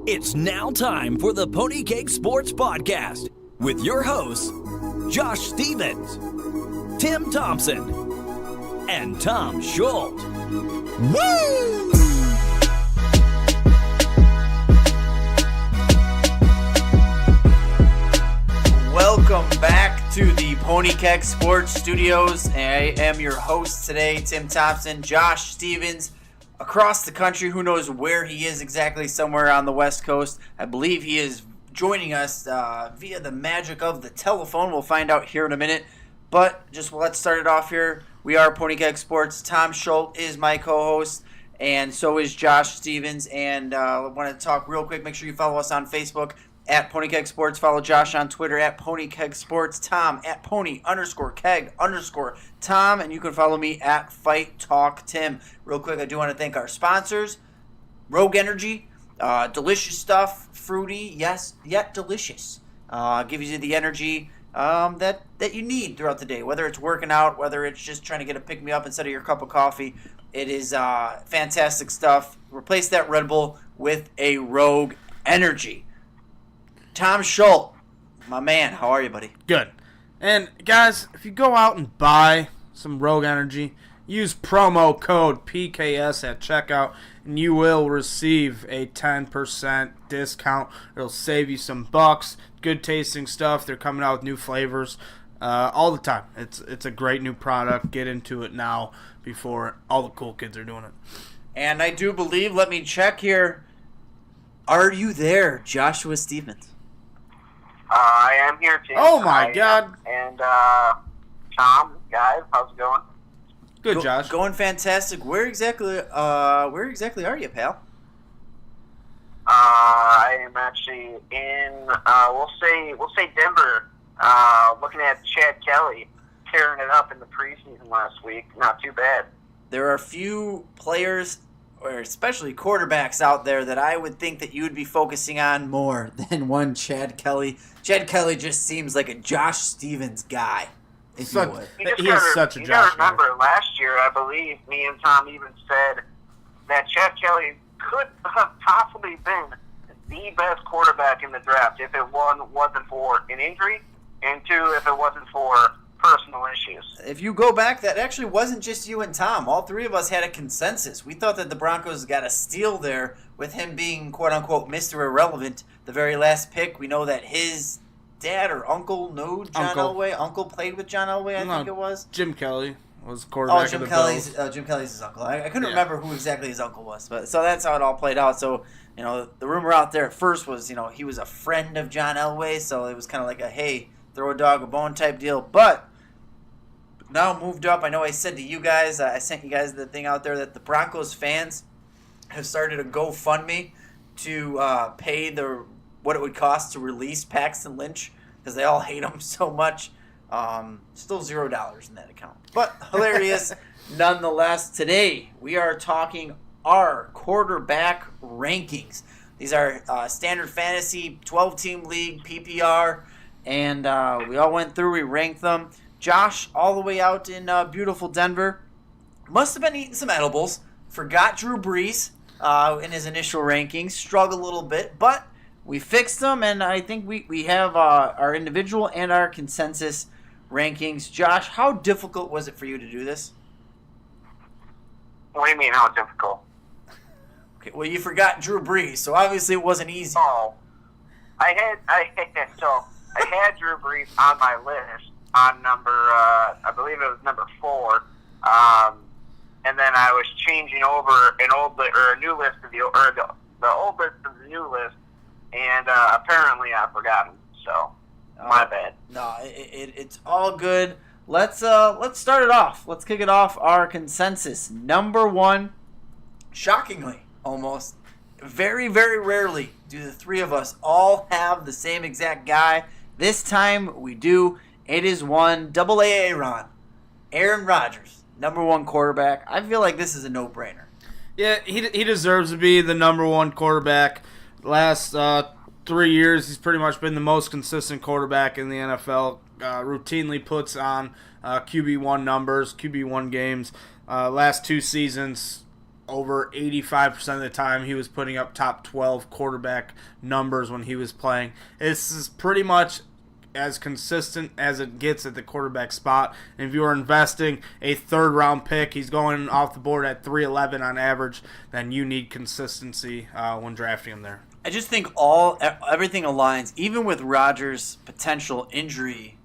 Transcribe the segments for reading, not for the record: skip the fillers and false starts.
It's now time for the Pony Cake Sports Podcast with your hosts, Josh Stevens, Tim Thompson, and Tom Schultz. Woo! Welcome back to the Pony Cake Sports Studios. I am your host today, Tim Thompson. Josh Stevens, across the country, who knows where he is exactly, somewhere on the West Coast. I believe he is joining us via the magic of the telephone. We'll find out here in a minute. But just let's start it off here. We are Pony Cake Sports. Tom Schultz is my co-host, and so is Josh Stevens. And I want to talk real quick. Make sure you follow us on Facebook at Pony Keg Sports. Follow Josh on Twitter at Pony Keg Sports. Tom at Pony_Keg_Tom. And you can follow me at Fight Talk Tim. Real quick, I do want to thank our sponsors, Rogue Energy. Delicious stuff, fruity, yes, yet delicious. Gives you the energy that you need throughout the day, whether it's working out, whether it's just trying to get a pick-me-up instead of your cup of coffee. It is fantastic stuff. Replace that Red Bull with a Rogue Energy. Tom Schultz, my man, how are you, buddy? Good. And guys, if you go out and buy some Rogue Energy, use promo code PKS at checkout, and you will receive a 10% discount. It'll save you some bucks. Good tasting stuff. They're coming out with new flavors all the time. It's a great new product. Get into it now before all the cool kids are doing it. And I do believe, let me check here, are you there, Joshua Stevens? I am here, Tim. Oh, my God. And, Tom, guys, how's it going? Good, Josh. Going fantastic. Where exactly are you, pal? I am actually in, we'll say Denver, looking at Chad Kelly tearing it up in the preseason last week. Not too bad. There are a few players, or especially quarterbacks out there, that I would think that you would be focusing on more than one Chad Kelly. Chad Kelly just seems like a Josh Stevens guy, if you would. He is such a Josh. You gotta remember, last year, I believe, me and Tom even said that Chad Kelly could have possibly been the best quarterback in the draft if it wasn't for an injury, and two, if it wasn't for personal issues. If you go back, that actually wasn't just you and Tom. All three of us had a consensus. We thought that the Broncos got a steal there with him being, quote-unquote, Mr. Irrelevant, the very last pick. We know that his dad or uncle knew John Elway. Uncle played with John Elway, I think it was. Jim Kelly was quarterback of the Bills. Jim Kelly's his uncle. I couldn't remember who exactly his uncle was. But so that's how it all played out. So, the rumor out there at first was, he was a friend of John Elway, so it was kind of like a, hey, throw a dog a bone type deal. But now moved up. I know I said to you guys, I sent you guys the thing out there that the Broncos fans have started a GoFundMe to pay what it would cost to release Paxton Lynch because they all hate him so much. Still $0 in that account. But hilarious nonetheless. Today we are talking our quarterback rankings. These are standard fantasy 12-team league PPR, and we all went through, we ranked them. Josh, all the way out in beautiful Denver, must have been eating some edibles. Forgot Drew Brees in his initial rankings. Struggled a little bit, but we fixed them, and I think we have our individual and our consensus rankings. Josh, how difficult was it for you to do this? What do you mean, how difficult? Okay, well, you forgot Drew Brees, so obviously it wasn't easy. Oh, I had Drew Brees on my list on number, I believe it was number 4, and then I was changing over a new list to the old list to the new list, and apparently I forgot him. So my bad. No, it's all good. Let's start it off. Let's kick it off. Our consensus number 1, shockingly, almost very, very rarely do the three of us all have the same exact guy. This time we do. It is one double Aaron Rodgers, number 1 quarterback. I feel like this is a no-brainer. Yeah, he deserves to be the number 1 quarterback. Last 3 years, he's pretty much been the most consistent quarterback in the NFL. Routinely puts on QB1 numbers, QB1 games. Last 2 seasons, over 85% of the time he was putting up top 12 quarterback numbers when he was playing. This is pretty much as consistent as it gets at the quarterback spot. And if you are investing a third-round pick, he's going off the board at 311 on average, then you need consistency when drafting him there. I just think everything aligns, even with Rodgers' potential injury,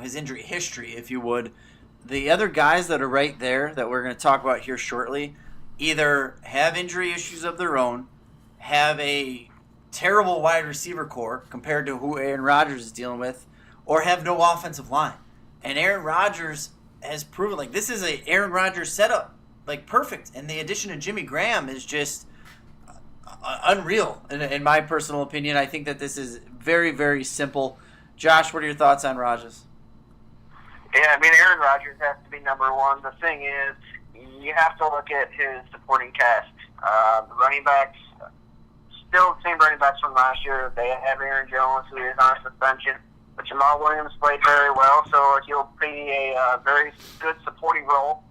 his injury history, if you would. The other guys that are right there that we're going to talk about here shortly either have injury issues of their own, have a terrible wide receiver core compared to who Aaron Rodgers is dealing with, or have no offensive line. And Aaron Rodgers has proven, like, this is a Aaron Rodgers setup, like, perfect. And the addition of Jimmy Graham is just unreal, in my personal opinion. I think that this is very, very simple. Josh, what are your thoughts on Rodgers? Yeah, I mean, Aaron Rodgers has to be number one. The thing is, you have to look at his supporting cast. The running backs, still the same running backs from last year. They have Aaron Jones, who is on suspension, but Jamal Williams played very well, so he'll play a very good supporting role,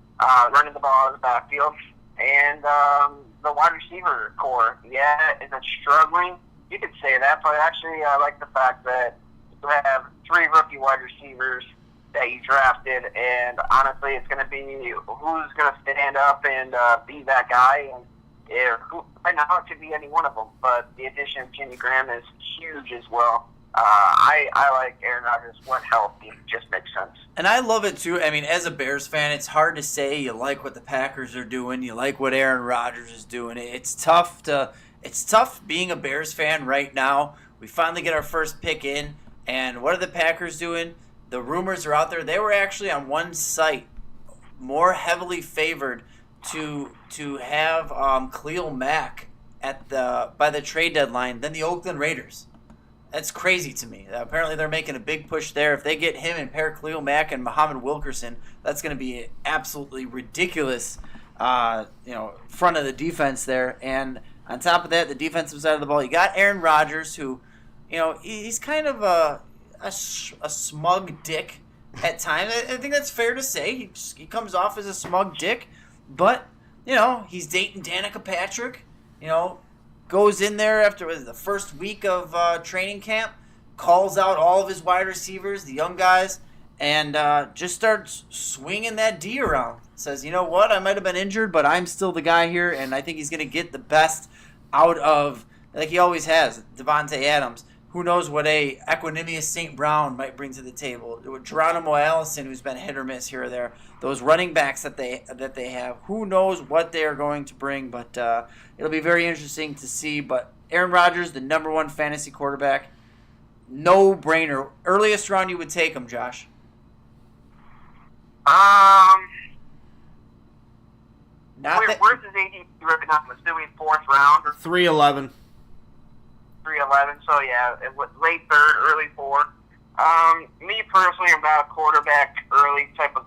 running the ball in the backfield. And the wide receiver core, is it struggling? You could say that, but actually I like the fact that you have 3 rookie wide receivers that you drafted, and honestly, it's going to be who's going to stand up and be that guy. And right now, it could be any one of them, but the addition of Jimmy Graham is huge as well. I like Aaron Rodgers when healthy. It just makes sense. And I love it, too. I mean, as a Bears fan, it's hard to say you like what the Packers are doing, you like what Aaron Rodgers is doing. It's tough being a Bears fan right now. We finally get our first pick in, and what are the Packers doing? The rumors are out there. They were actually on one site more heavily favored to have Khalil Mack by the trade deadline than the Oakland Raiders. That's crazy to me. Apparently they're making a big push there. If they get him and pair Khalil Mack and Muhammad Wilkerson, that's going to be absolutely ridiculous front of the defense there. And on top of that, the defensive side of the ball, you got Aaron Rodgers, who, he's kind of a smug dick at times. I think that's fair to say. He comes off as a smug dick, but he's dating Danica Patrick. Goes in there after the first week of training camp, calls out all of his wide receivers, the young guys, and just starts swinging that D around. Says, you know what, I might have been injured, but I'm still the guy here, and I think he's going to get the best out of, like he always has, Devontae Adams. Who knows what a Equanimous St. Brown might bring to the table. Geronimo Allison, who's been hit or miss here or there. Those running backs that they have. Who knows what they are going to bring, but it'll be very interesting to see. But Aaron Rodgers, the number one fantasy quarterback, no brainer. Earliest round you would take him, Josh? Where's his ADP right now? I'm assuming 4th round? 311. 311, so yeah, it was late 3rd, early 4th. Me personally, I'm not a quarterback early type of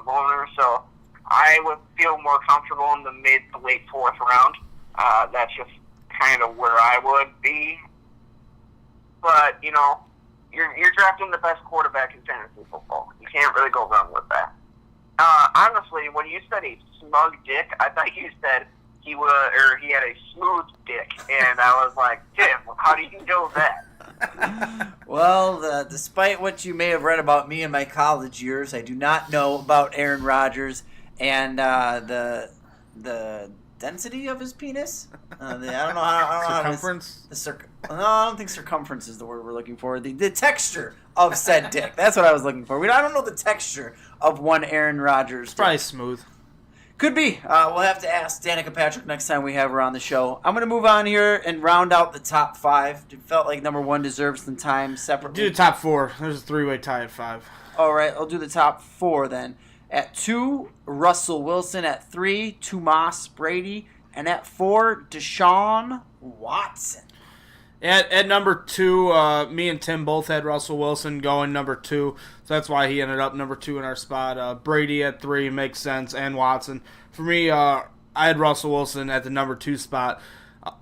owner, so I would feel more comfortable in the mid to late 4th round. That's just kind of where I would be. But you're drafting the best quarterback in fantasy football. You can't really go wrong with that. Honestly, when you said a smug dick, I thought you said he had a smooth dick, and I was like, Tim, how do you know that? Well, despite what you may have read about me in my college years, I do not know about Aaron Rodgers and the density of his penis. I don't know circumference. I don't think circumference is the word we're looking for. The texture of said dick. That's what I was looking for. I don't know the texture of one Aaron Rodgers. It's probably smooth. Could be. We'll have to ask Danica Patrick next time we have her on the show. I'm going to move on here and round out the top 5. It felt like number 1 deserves some time separately. Do the top 4. There's a 3-way tie at 5. All right, I'll do the top 4 then. At 2, Russell Wilson. At 3, Tomas Brady. And at 4, Deshaun Watson. At number 2, me and Tim both had Russell Wilson going number 2, so that's why he ended up number 2 in our spot. Brady at 3 makes sense, and Watson. For me, I had Russell Wilson at the number 2 spot.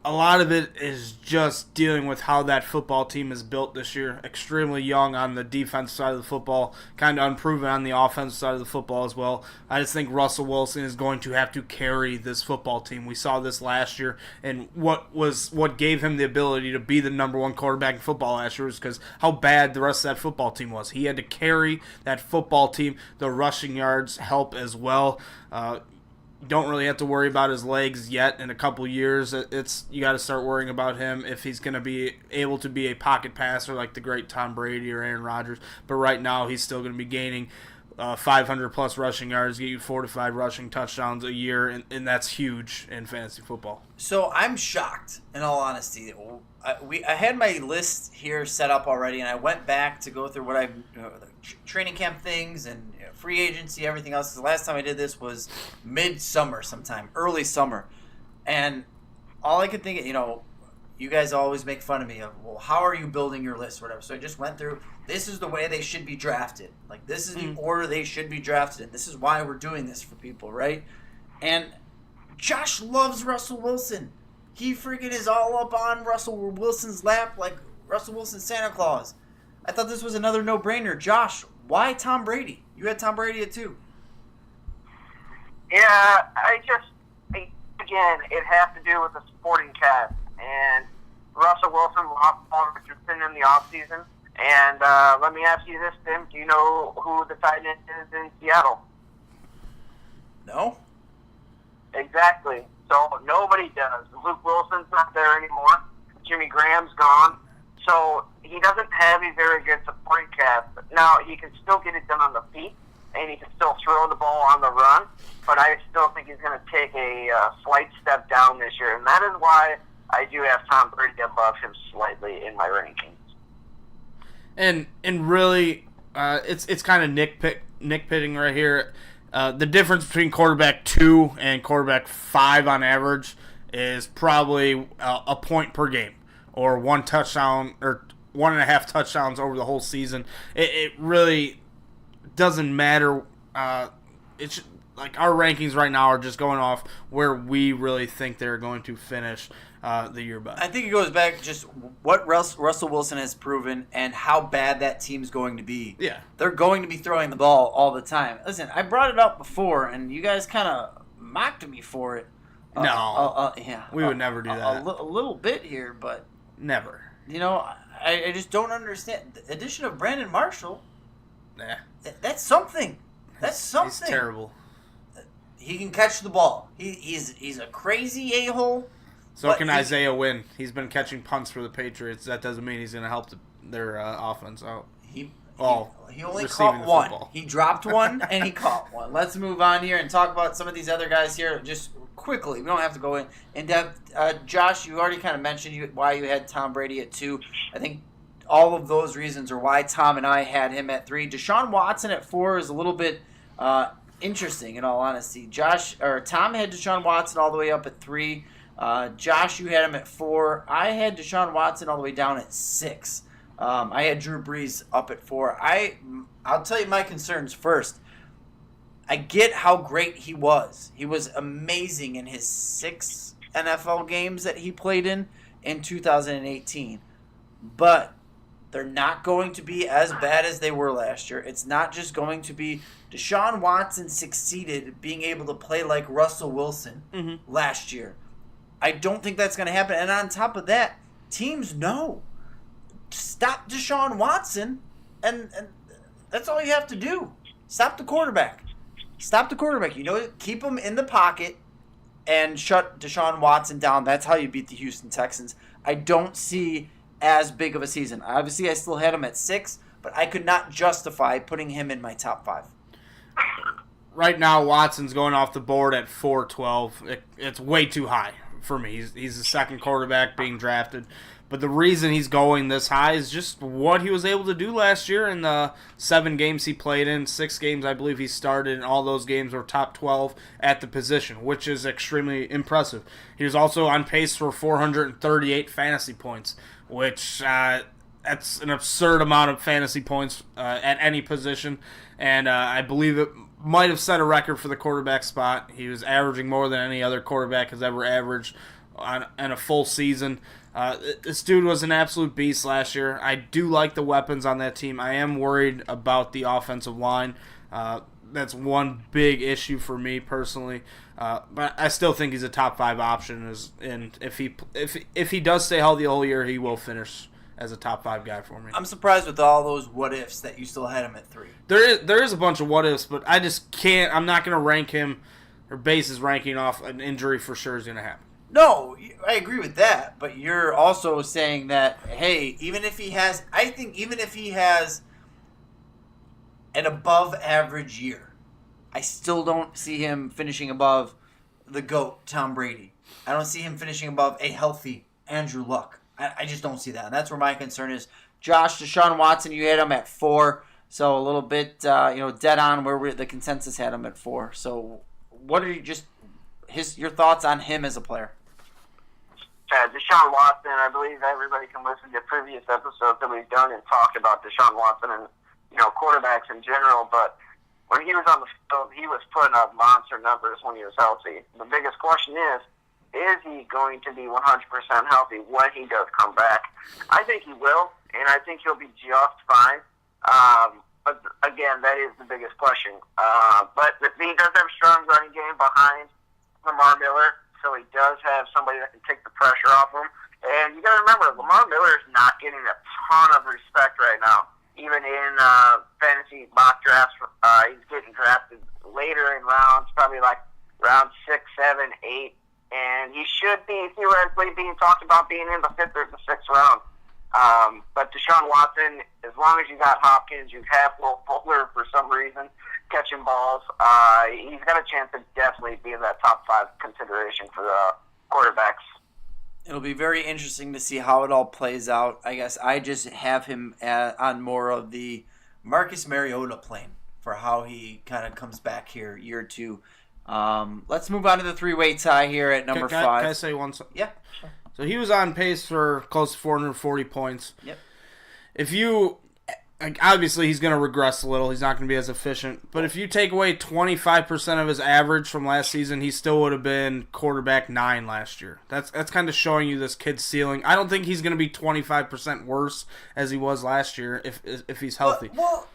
a lot of it is just dealing with how that football team is built this year. Extremely young on the defense side of the football, kind of unproven on the offense side of the football as well. I just think Russell Wilson is going to have to carry this football team. We saw this last year, and what gave him the ability to be the number one quarterback in football last year was because how bad the rest of that football team was. He had to carry that football team. The rushing yards help as well. Don't really have to worry about his legs yet. In a couple years, you got to start worrying about him if he's going to be able to be a pocket passer like the great Tom Brady or Aaron Rodgers. But right now, he's still going to be gaining 500-plus rushing yards, get you 4 to 5 rushing touchdowns a year, and that's huge in fantasy football. So I'm shocked, in all honesty. I had my list here set up already, and I went back to go through what the training camp things and free agency, everything else. The last time I did this was mid-summer sometime, early summer. And all I could think, you guys always make fun of me of, well, how are you building your list or whatever. So I just went through, this is the way they should be drafted. Like, this is the order they should be drafted in. This is why we're doing this for people, right? And Josh loves Russell Wilson. He freaking is all up on Russell Wilson's lap like Russell Wilson Santa Claus. I thought this was another no-brainer. Josh, why Tom Brady? You had Tom Brady at 2. Yeah, again, it has to do with the supporting cast. And Russell Wilson lost Paul Richardson in the offseason. And let me ask you this, Tim. Do you know who the tight end is in Seattle? No. Exactly. So nobody does. Luke Wilson's not there anymore. Jimmy Graham's gone. So he doesn't have a very good supporting cast. Now, he can still get it done on the feet, and he can still throw the ball on the run, but I still think he's going to take a slight step down this year, and that is why I do have Tom Brady above him slightly in my rankings. And really, it's kind of nitpicking right here. The difference between quarterback 2 and quarterback 5 on average is probably a point per game, or 1 touchdown, or 1.5 touchdowns over the whole season. It really doesn't matter. It's like our rankings right now are just going off where we really think they're going to finish the year by. I think it goes back just what Russell Wilson has proven and how bad that team's going to be. Yeah. They're going to be throwing the ball all the time. Listen, I brought it up before, and you guys kind of mocked me for it. Yeah. We would never do that. A little bit here, but... Never. I just don't understand. The addition of Brandon Marshall, Nah. That's something. That's something. He's terrible. He can catch the ball. He's a crazy a-hole. So can Isaiah Wynn. He's been catching punts for the Patriots. That doesn't mean he's going to help their offense out. He only caught one. Football. He dropped one, and he caught one. Let's move on here and talk about some of these other guys here just quickly. We don't have to go in depth. Josh, you already kind of mentioned why you had Tom Brady at 2. I think all of those reasons are why Tom and I had him at 3. Deshaun Watson at 4 is a little bit interesting, in all honesty. Tom had Deshaun Watson all the way up at 3. Josh, you had him at 4. I had Deshaun Watson all the way down at 6. I had Drew Brees up at 4. I'll tell you my concerns first. I get how great he was. He was amazing in his 6 NFL games that he played in 2018. But they're not going to be as bad as they were last year. It's not just going to be Deshaun Watson succeeded being able to play like Russell Wilson last year. I don't think that's going to happen. And on top of that, teams know. Stop Deshaun Watson, and that's all you have to do. Stop the quarterback. Stop the quarterback. Keep him in the pocket and shut Deshaun Watson down. That's how you beat the Houston Texans. I don't see as big of a season. Obviously, I still had him at 6, but I could not justify putting him in my top 5. Right now, Watson's going off the board at 412. It's way too high for me. He's the second quarterback being drafted. But the reason he's going this high is just what he was able to do last year in the 7 games he played in. 6 games, I believe, he started, and all those games were top 12 at the position, which is extremely impressive. He was also on pace for 438 fantasy points, which that's an absurd amount of fantasy points at any position. And I believe it might have set a record for the quarterback spot. He was averaging more than any other quarterback has ever averaged and a full season. This dude was an absolute beast last year. I do like the weapons on that team. I am worried about the offensive line. That's one big issue for me personally. But I still think he's a top 5 option. And if he does stay healthy the whole year, he will finish as a top 5 guy for me. I'm surprised with all those what ifs that you still had him at 3. There is a bunch of what ifs, but I just can't. I'm not going to rank him or base his ranking off an injury for sure is going to happen. No, I agree with that, but you're also saying that, hey, even if he has an above average year, I still don't see him finishing above the GOAT, Tom Brady. I don't see him finishing above a healthy Andrew Luck. I just don't see that. And that's where my concern is. Josh, Deshaun Watson, you had him at 4, so a little bit dead on where the consensus had him at 4. So what are your thoughts on him as a player? Deshaun Watson, I believe everybody can listen to previous episodes that we've done and talked about Deshaun Watson and, quarterbacks in general. But when he was on the field, he was putting up monster numbers when he was healthy. The biggest question is he going to be 100% healthy when he does come back? I think he will, and I think he'll be just fine. But again, that is the biggest question. But he does have a strong running game behind Lamar Miller. So he does have somebody that can take the pressure off him. And you got to remember, Lamar Miller is not getting a ton of respect right now. Even in fantasy mock drafts, he's getting drafted later in rounds, probably like round 6, 7, 8. And he should be theoretically being talked about being in the 5th or the 6th round. But Deshaun Watson, as long as you got Hopkins, you have Will Fuller for some reason catching balls. He's got a chance to definitely be in that top 5 consideration for the quarterbacks. It'll be very interesting to see how it all plays out. I guess I just have him on more of the Marcus Mariota plane for how he kind of comes back here year 2. Let's move on to the 3-way tie here at number 5. Can I say one? Yeah. Sure. So he was on pace for close to 440 points. Yep. Obviously he's going to regress a little. He's not going to be as efficient. But if you take away 25% of his average from last season, he still would have been quarterback 9 last year. That's kind of showing you this kid's ceiling. I don't think he's going to be 25% worse as he was last year if he's healthy. Well,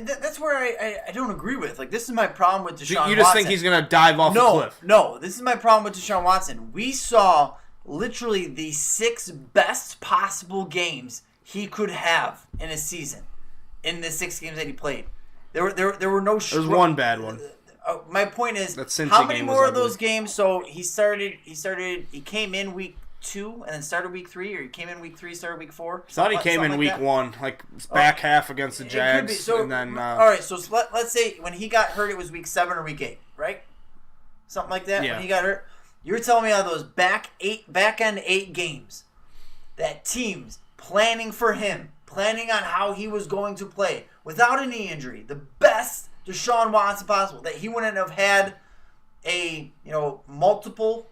that's where I don't agree with. Like, this is my problem with Deshaun Watson. You just think he's going to dive off a cliff? No, this is my problem with Deshaun Watson. We saw literally the 6 best possible games he could have in a season. In the 6 games that he played, there were no. There's one bad one. My point is, that how many more of those games? So he came in week 2 and then started week 3, or he came in week 3, started week 4. I thought he came in week 1, like back half against the Jags, so, and then. All right, so let's say when he got hurt, it was week 7 or week 8, right? Something like that. Yeah. When he got hurt, you're telling me on those back end 8 games, that teams planning for him. Planning on how he was going to play without a knee injury, the best Deshaun Watson possible, that he wouldn't have had multiple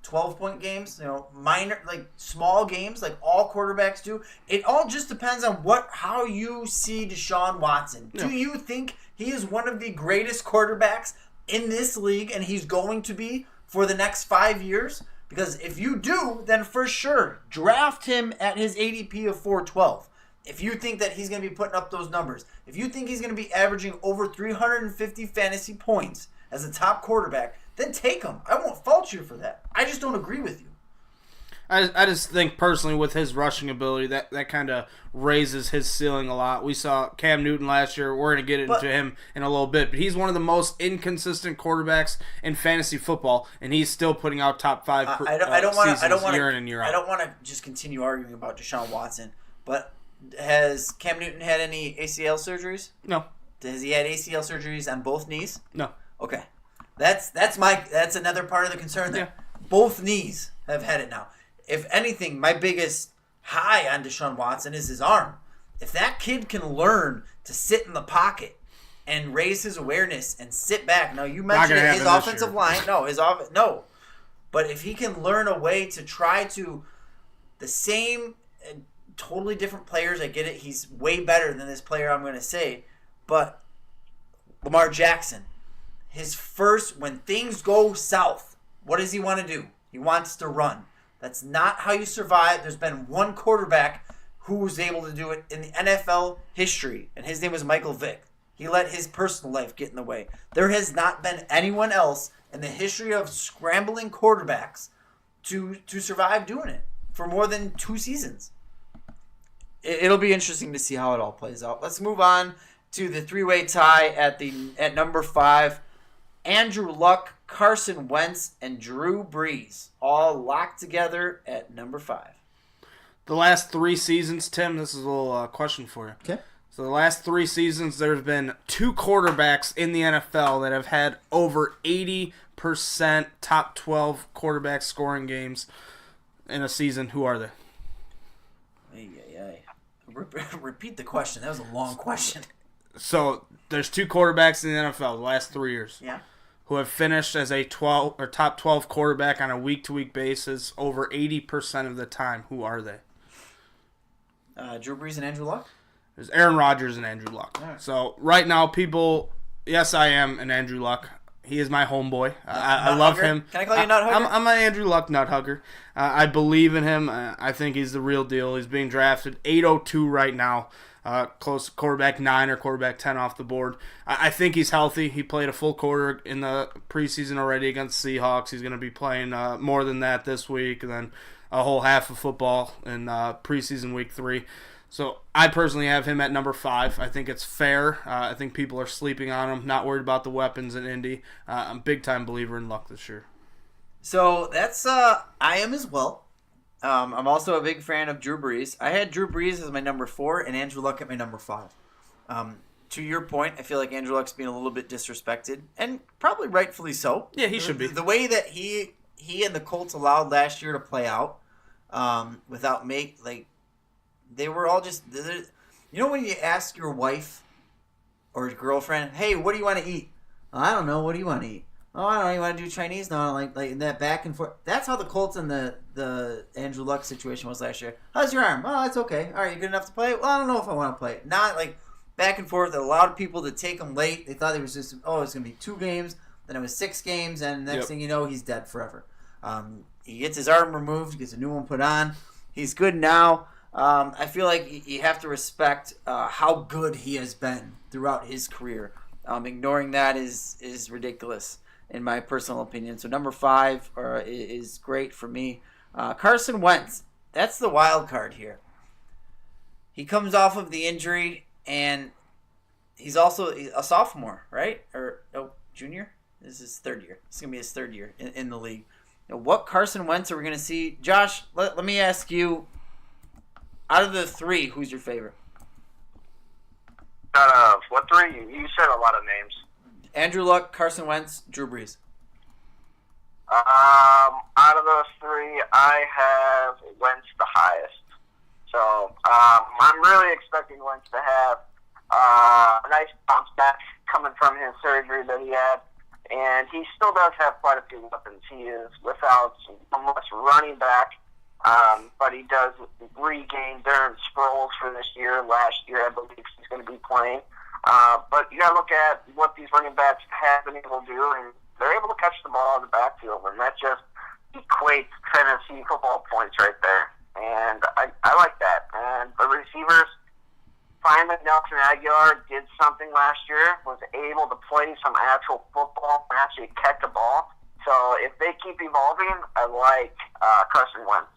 12-point games, minor, like small games, like all quarterbacks do. It all just depends on how you see Deshaun Watson. Yeah. Do you think he is one of the greatest quarterbacks in this league, and he's going to be for the next 5 years? Because if you do, then for sure, draft him at his ADP of 412. If you think that he's going to be putting up those numbers, if you think he's going to be averaging over 350 fantasy points as a top quarterback, then take him. I won't fault you for that. I just don't agree with you. I just think personally with his rushing ability, that kind of raises his ceiling a lot. We saw Cam Newton last year. We're going to get into him in a little bit, but he's one of the most inconsistent quarterbacks in fantasy football, and he's still putting out top 5 seasons year in and year out. I don't want to just continue arguing about Deshaun Watson, but has Cam Newton had any ACL surgeries? No. Has he had ACL surgeries on both knees? No. Okay. That's another part of the concern there. Yeah. Both knees have had it now. If anything, my biggest high on Deshaun Watson is his arm. If that kid can learn to sit in the pocket and raise his awareness and sit back. Now, you mentioned his offensive line. No. But if he can learn a way to try to the same totally different players. I get it. He's way better than this player I'm going to say. But Lamar Jackson, his first, when things go south, what does he want to do? He wants to run. That's not how you survive. There's been one quarterback who was able to do it in the NFL history, and his name was Michael Vick. He let his personal life get in the way. There has not been anyone else in the history of scrambling quarterbacks to survive doing it for more than 2 seasons. It'll be interesting to see how it all plays out. Let's move on to the 3-way tie at number 5. Andrew Luck, Carson Wentz, and Drew Brees all locked together at number 5. The last 3 seasons, Tim, this is a little question for you. Okay. So the last 3 seasons, there's been 2 quarterbacks in the NFL that have had over 80% top 12 quarterback scoring games in a season. Who are they? Repeat the question. That was a long question. So there's 2 quarterbacks in the NFL the last 3 years. Yeah. Who have finished as a 12 or top 12 quarterback on a week-to-week basis over 80% of the time. Who are they? Drew Brees and Andrew Luck? There's Aaron Rodgers and Andrew Luck. Right. So right now, people, yes, I am an Andrew Luck. He is my homeboy. I love him. Can I call you Nut Hugger? I'm an Andrew Luck Nut Hugger. I believe in him. I think he's the real deal. He's being drafted 802 right now. Close quarterback 9 or quarterback 10 off the board. I think he's healthy. He played a full quarter in the preseason already against Seahawks. He's going to be playing more than that this week, and then a whole half of football in preseason week 3. So I personally have him at number 5. I think it's fair. I think people are sleeping on him, not worried about the weapons in Indy. I'm a big-time believer in Luck this year. So that's I am as well. I'm also a big fan of Drew Brees. I had Drew Brees as my number 4 and Andrew Luck at my number 5. To your point, I feel like Andrew Luck's being a little bit disrespected, and probably rightfully so. Yeah, he should be. The way that he and the Colts allowed last year to play out without they were all just, you know, when you ask your wife or your girlfriend, hey, what do you want to eat? Oh, I don't know. What do you want to eat? Oh, I don't know. You want to do Chinese? No, like that back and forth. That's how the Colts and the Andrew Luck situation was last year. How's your arm? Oh, it's okay. All right, you good enough to play? Well, I don't know if I want to play it. Not like back and forth. It allowed people to take him late. They thought it was just, it's going to be 2 games. Then it was 6 games, and the next thing you know, he's dead forever. He gets his arm removed, gets a new one put on. He's good now. I feel like you have to respect how good he has been throughout his career. Ignoring that is ridiculous, in my personal opinion. So number 5 is great for me. Carson Wentz, that's the wild card here. He comes off of the injury, and he's also a sophomore, right? Or junior? This is 3rd year. It's going to be his 3rd year in the league. Now, what Carson Wentz are we going to see? Josh, let me ask you, out of the 3, who's your favorite? Out of what 3? You said a lot of names. Andrew Luck, Carson Wentz, Drew Brees. Out of those 3, I have Wentz the highest. So I'm really expecting Wentz to have a nice bounce back coming from his surgery that he had. And he still does have quite a few weapons. He is without much running back, but he does regain Darren Sproles for this year. Last year, I believe he's going to be playing. But you got to look at what these running backs have been able to do, and they're able to catch the ball in the backfield, and that just equates Tennessee football points right there. And I like that. And the receivers, finally, Nelson Aguilar did something last year, was able to play some actual football and actually catch the ball. So if they keep evolving, I like Carson Wentz.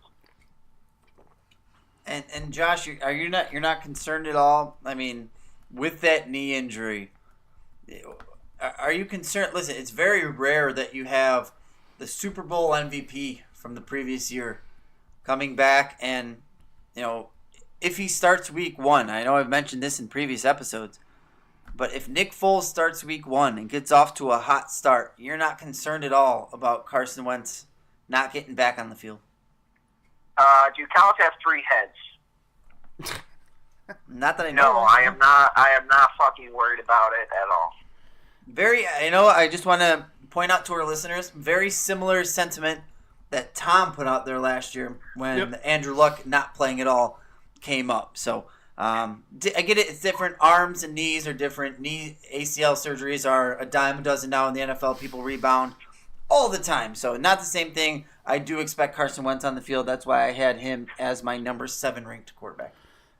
And Josh, you're not concerned at all? I mean, with that knee injury, are you concerned? Listen, it's very rare that you have the Super Bowl MVP from the previous year coming back, and if he starts week 1, I know I've mentioned this in previous episodes, but if Nick Foles starts week 1 and gets off to a hot start, you're not concerned at all about Carson Wentz not getting back on the field? Do cows have 3 heads? Not that I know. No, I am not. I am not fucking worried about it at all. I just want to point out to our listeners, very similar sentiment that Tom put out there last year when Andrew Luck not playing at all came up. So I get it. It's different. Arms and knees are different. Knee ACL surgeries are a dime a dozen now in the NFL. People rebound. all the time. So not the same thing. I do expect Carson Wentz on the field. That's why I had him as my number 7 ranked quarterback.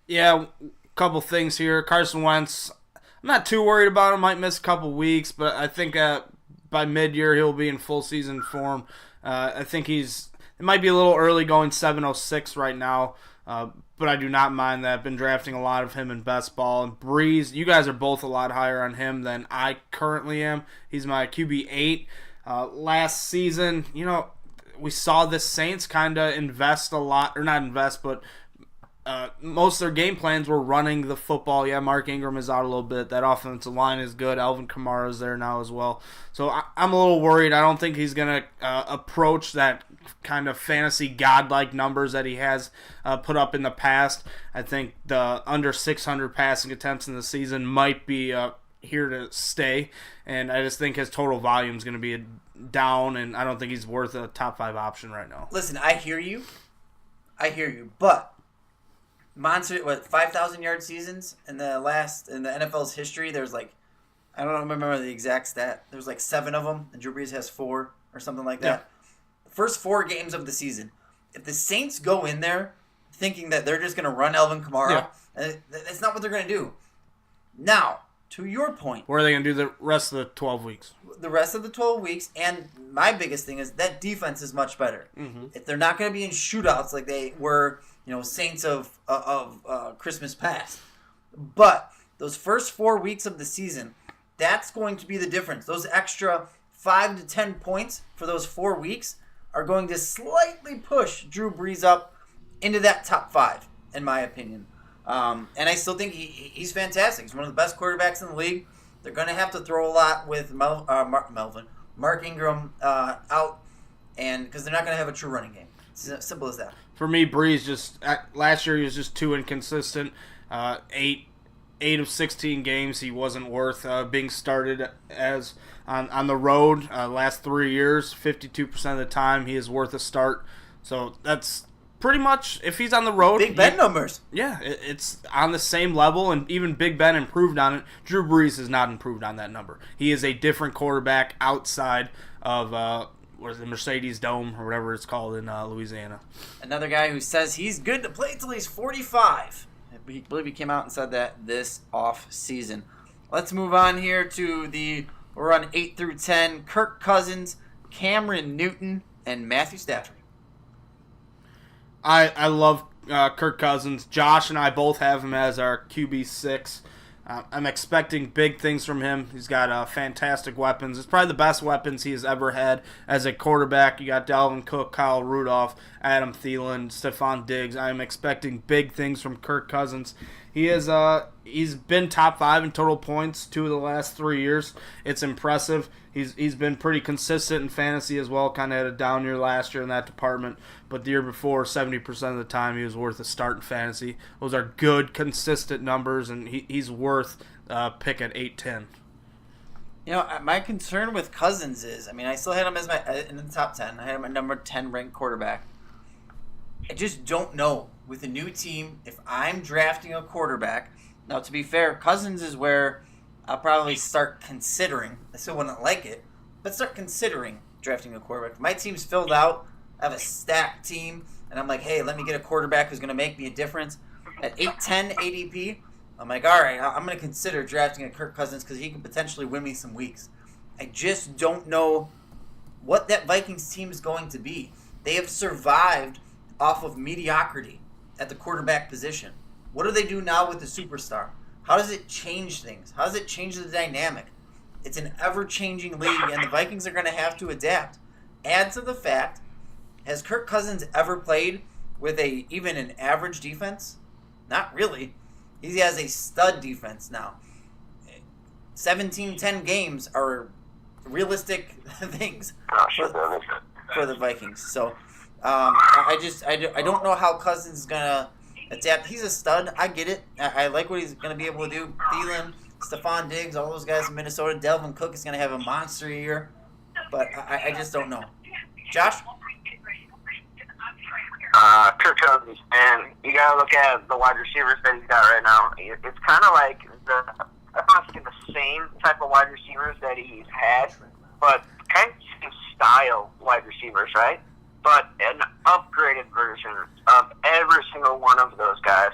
Yeah, a couple things here. Carson Wentz, I'm not too worried about him. Might miss a couple weeks, but I think by mid-year he'll be in full season form. I think it might be a little early going 706 right now, but I do not mind that. I've been drafting a lot of him in best ball. And Breeze, you guys are both a lot higher on him than I currently am. He's my QB 8. Last season, we saw the Saints kind of invest a lot, or not invest, but most of their game plans were running the football. Yeah, Mark Ingram is out a little bit. That offensive line is good. Alvin Kamara is there now as well. So I'm a little worried. I don't think he's going to approach that kind of fantasy godlike numbers that he has put up in the past. I think the under 600 passing attempts in the season might be here to stay, and I just think his total volume is going to be down, and I don't think he's worth a top 5 option right now. Listen, I hear you, but monster 5,000 yard seasons in the NFL's history. There's I don't remember the exact stat. There's 7 of them, and Drew Brees has 4 or something like that. The first 4 games of the season. If the Saints go in there thinking that they're just going to run Alvin Kamara, that's not what they're going to do. Now, to your point, what are they going to do the rest of the 12 weeks? The rest of the 12 weeks, and my biggest thing is that defense is much better. Mm-hmm. If they're not going to be in shootouts like they were, Saints of Christmas past, but those first 4 weeks of the season, that's going to be the difference. Those extra 5 to 10 points for those 4 weeks are going to slightly push Drew Brees up into that top 5, in my opinion. And I still think he's fantastic. He's one of the best quarterbacks in the league. They're going to have to throw a lot with Mark Ingram out, and because they're not going to have a true running game. It's as simple as that. For me, Brees last year he was just too inconsistent. 8 of 16 games he wasn't worth being started as on the road. Last 3 years, 52% of the time he is worth a start. So that's pretty much, if he's on the road, Big Ben numbers. Yeah, it's on the same level, and even Big Ben improved on it. Drew Brees has not improved on that number. He is a different quarterback outside of the Mercedes Dome or whatever it's called in Louisiana. Another guy who says he's good to play until he's 45. I believe he came out and said that this off season. Let's move on here to we're on 8 through 10. Kirk Cousins, Cameron Newton, and Matthew Stafford. I love Kirk Cousins. Josh and I both have him as our QB6. I'm expecting big things from him. He's got fantastic weapons. It's probably the best weapons he has ever had as a quarterback. You got Dalvin Cook, Kyle Rudolph, Adam Thielen, Stephon Diggs. I'm expecting big things from Kirk Cousins. He's been top 5 in total points 2 of the last 3 years. It's impressive. He's been pretty consistent in fantasy as well. Kind of had a down year last year in that department, but the year before, 70% of the time he was worth a start in fantasy. Those are good, consistent numbers, and he's worth a pick at 8-10. My concern with Cousins is, I still had him as in the top 10. I had him at number 10 ranked quarterback. I just don't know with a new team if I'm drafting a quarterback. Now, to be fair, Cousins is where I'll probably start considering. I still wouldn't like it, but start considering drafting a quarterback. If my team's filled out, I have a stacked team, and I'm like, hey, let me get a quarterback who's going to make me a difference. At 8-10 ADP, I'm like, all right, I'm going to consider drafting a Kirk Cousins because he could potentially win me some weeks. I just don't know what that Vikings team is going to be. They have survived off of mediocrity at the quarterback position. What do they do now with the superstar? How does it change things? How does it change the dynamic? It's an ever-changing league, and the Vikings are going to have to adapt. Add to the fact, has Kirk Cousins ever played with even an average defense? Not really. He has a stud defense now. 17-10 games are realistic things for the Vikings. So I don't know how Cousins is going to adapt. He's a stud. I get it. I like what he's going to be able to do. Thielen, Stephon Diggs, all those guys in Minnesota. Dalvin Cook is going to have a monster year. But I just don't know. Josh? Kirk Cousins, and you got to look at the wide receivers that he's got right now. It's kind of like the same type of wide receivers that he's had, but kind of style wide receivers, right? But an upgraded version of every single one of those guys.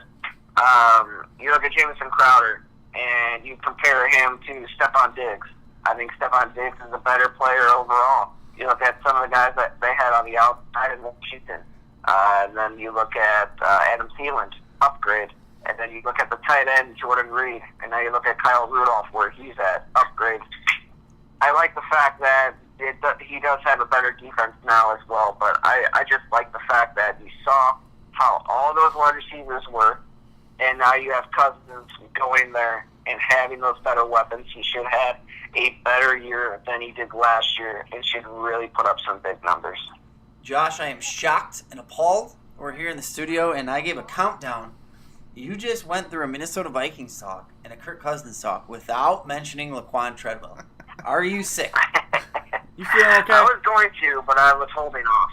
You look at Jamison Crowder, and you compare him to Stephon Diggs. I think Stephon Diggs is a better player overall. You look at some of the guys that they had on the outside in Washington. And then you look at Adam Thielen, upgrade. And then you look at the tight end, Jordan Reed. And now you look at Kyle Rudolph, where he's at, upgrade. I like the fact that he does have a better defense now as well. But I just like the fact that you saw how all those wide receivers were. And now you have Cousins going there and having those better weapons. He should have a better year than he did last year and should really put up some big numbers. Josh, I am shocked and appalled. We're here in the studio, and I gave a countdown. You just went through a Minnesota Vikings talk and a Kirk Cousins talk without mentioning Laquan Treadwell. Are you sick? You feel okay? I was going to, but I was holding off.